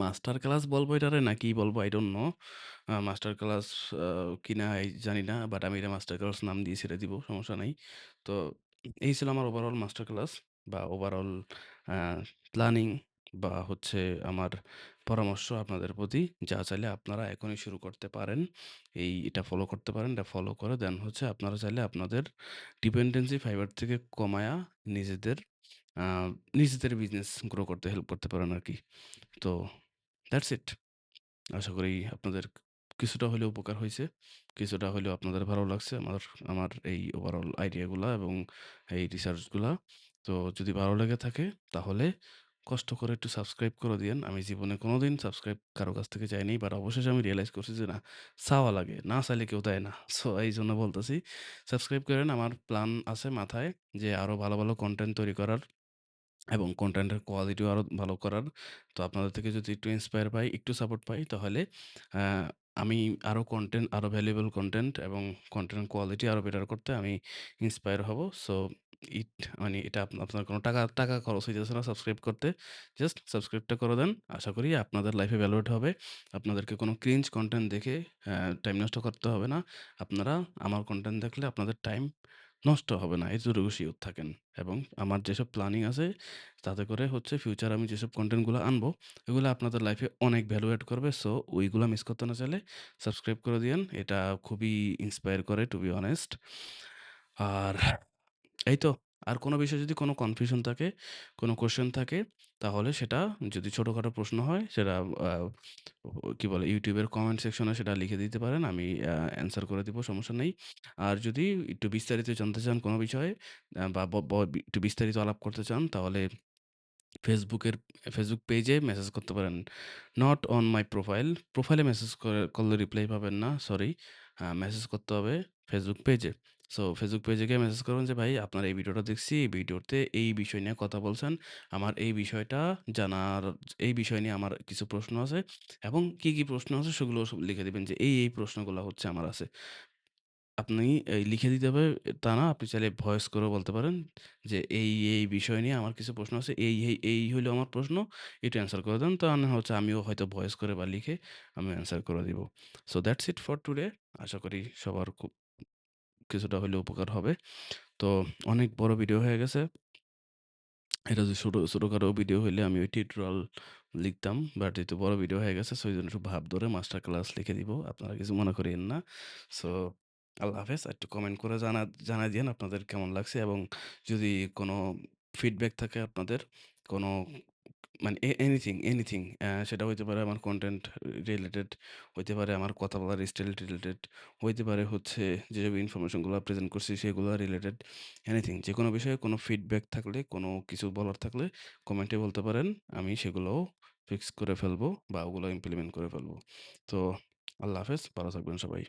[SPEAKER 1] মাস্টার ক্লাস বলবো এটারে না কি বলবো I don't know। Master class আ কিনা জানি না। বাট আমি এটা মাস্টার ক্লাস নাম দিয়ে ছেড়ে দিব। সমস্যা নাই। তো এই ছিল আমার ওভারঅল মাস্টার ক্লাস বা ওভারঅল আ প্ল্যানিং বা হচ্ছে আমার পরামর্শ আপনাদের প্রতি। যা চাইলে আপনারা এখনই শুরু করতে পারেন। এটা ফলো করতে পারেন। এটা ফলো করে দেন হচ্ছে আপনারা চাইলে আপনাদের ডিপেন্ডেন্সি ফাইবার থেকে কমায়া নিজেদের আ নিজেদের বিজনেস গ্রো করতে হেল্প করতে পারেন আরকি। তো দ্যাটস ইট। আশা করি আপনাদের কিছুটা হলেও উপকার হইছে। কিছুটা হলেও আপনাদের ভালো লাগছে আমার আমার এই ওভারঅল আইডিয়াগুলা এবং এই রিসার্চগুলা। তো যদি ভালো লেগে থাকে তাহলে কষ্ট করে একটু সাবস্ক্রাইব করে দিয়েন। আমি জীবনে কোনোদিন সাবস্ক্রাইব কারো কাছ থেকে চাইনি। বাট অবশেষে আমি রিয়ালাইজ করছি যে না, চাওয়া লাগে। না চাইলে কেউ দেয় না। সো এইজন্য বলতেছি সাবস্ক্রাইব করেন। আমার প্ল্যান আছে মাথায় যে আরো ভালো কনটেন্ট তৈরি করার এবং কনটেন্টের কোয়ালিটিও আরো ভালো করার। তো আপনাদের থেকে যদি একটু ইন্সপায়ার পাই, একটু সাপোর্ট পাই তাহলে আ আমি আরো ভ্যালুয়েবল কনটেন্ট এবং কনটেন্ট কোয়ালিটি আরো বেটার করতে আমি ইন্সপায়ার হব। সো ইট মানে এটা আপনার কোনো টাকা খরচ হইতেছে না সাবস্ক্রাইব করতে। জাস্ট সাবস্ক্রাইবটা করে দেন। আশা করি আপনাদের লাইফে ভ্যালু এড হবে। আপনাদেরকে কোনো ক্রিঞ্জ কনটেন্ট দেখে টাইম নষ্ট করতে হবে না। আপনারা আমার কনটেন্ট দেখলে আপনাদের টাইম নষ্ট হবে না। এতটুকু সিওর থাকেন। এবং আমার যেসব প্ল্যানিং আছে তাতে করে হচ্ছে ফিউচার আমি যেসব কনটেন্ট গুলো আনবো, এগুলো আপনাদের লাইফে অনেক ভ্যালু এড করবে। সো ওইগুলা মিস করতে না চাইলে সাবস্ক্রাইব করে দিয়েন। এটা খুবই ইন্সপায়ার করে টু বি অনেস্ট। আর এই তো। আর কোনো বিষয়ে যদি কোনো কনফিউশন থাকে, কোনো কোয়েশ্চেন থাকে তাহলে সেটা, যদি ছোটখাটো প্রশ্ন হয় সেটা আ কি বলে YouTube এর কমেন্ট সেকশনে সেটা লিখে দিতে পারেন। আমি অ্যান্সার করে দিব, সমস্যা নেই। আর যদি একটু বিস্তারিত জানতে চান কোনো বিষয়ে বা ব ব একটু বিস্তারিত আলাপ করতে চান তাহলে ফেসবুকের ফেসবুক পেজে মেসেজ করতে পারেন। Not on my profile. প্রোফাইলে মেসেজ করলে রিপ্লাই পাবেন না, সরি। মেসেজ করতে হবে ফেসবুক পেজে। সো Facebook পেজে গিয়ে মেসেজ করবেন যে, "ভাই আপনার এই ভিডিওটা দেখছি। এই ভিডিওতে এই বিষয় নিয়ে কথা বলছেন। আমার এই বিষয়টা জানার এই বিষয় নিয়ে আমার কিছু প্রশ্ন আছে এবং কি প্রশ্ন আছে সেগুলো সব লিখে দিবেন যে এই প্রশ্নগুলা হচ্ছে আমার আছে।" আপনি লিখে দিতে হবে তা না, আপনি চাইলে ভয়েস করেও বলতে পারেন যে, এই বিষয় নিয়ে আমার কিছু প্রশ্ন আছে। এই হইলো আমার প্রশ্ন। এটা অ্যান্সার করে দেন। তো হচ্ছে আমিও হয়তো ভয়েস করে বা লিখে আমি অ্যান্সার করে দিব। So that's it for today. আশা করি সবার খুব কিছুটা হইলেও উপকার হবে। তো অনেক বড় ভিডিও হয়ে গেছে। এটা যদি ছোটখাটো ভিডিও হইলে আমি ওই টিউটোরিয়াল লিখতাম। বাট যেহেতু বড় ভিডিও হয়ে গেছে সো এইজন্য একটু ভাব ধরে মাস্টার ক্লাস লিখে দিব। আপনারা কিছু মনে করিয়েন না। সো আল্লাহ হাফেজ। একটু কমেন্ট করে জানায় দিয়েন আপনাদের কেমন লাগছে এবং যদি কোনো ফিডব্যাক থাকে আপনাদের কোনো মানে এনিথিং সেটা হইতে পারে আমার কনটেন্ট রিলেটেড, হইতে পারে আমার কথা বলার স্টাইল রিলেটেড, হইতে পারে হচ্ছে যেসব ইনফরমেশনগুলো প্রেজেন্ট করছি সেগুলো রিলেটেড, এনিথিং যেকোনো বিষয়ে কোনো ফিডব্যাক থাকলে, কোনো কিছু বলার থাকলে কমেন্টে বলতে পারেন। আমি সেগুলোও ফিক্স করে ফেলবো বা ওগুলো ইমপ্লিমেন্ট করে ফেলবো। তো আল্লাহ হাফেজ। ভালো থাকবেন সবাই।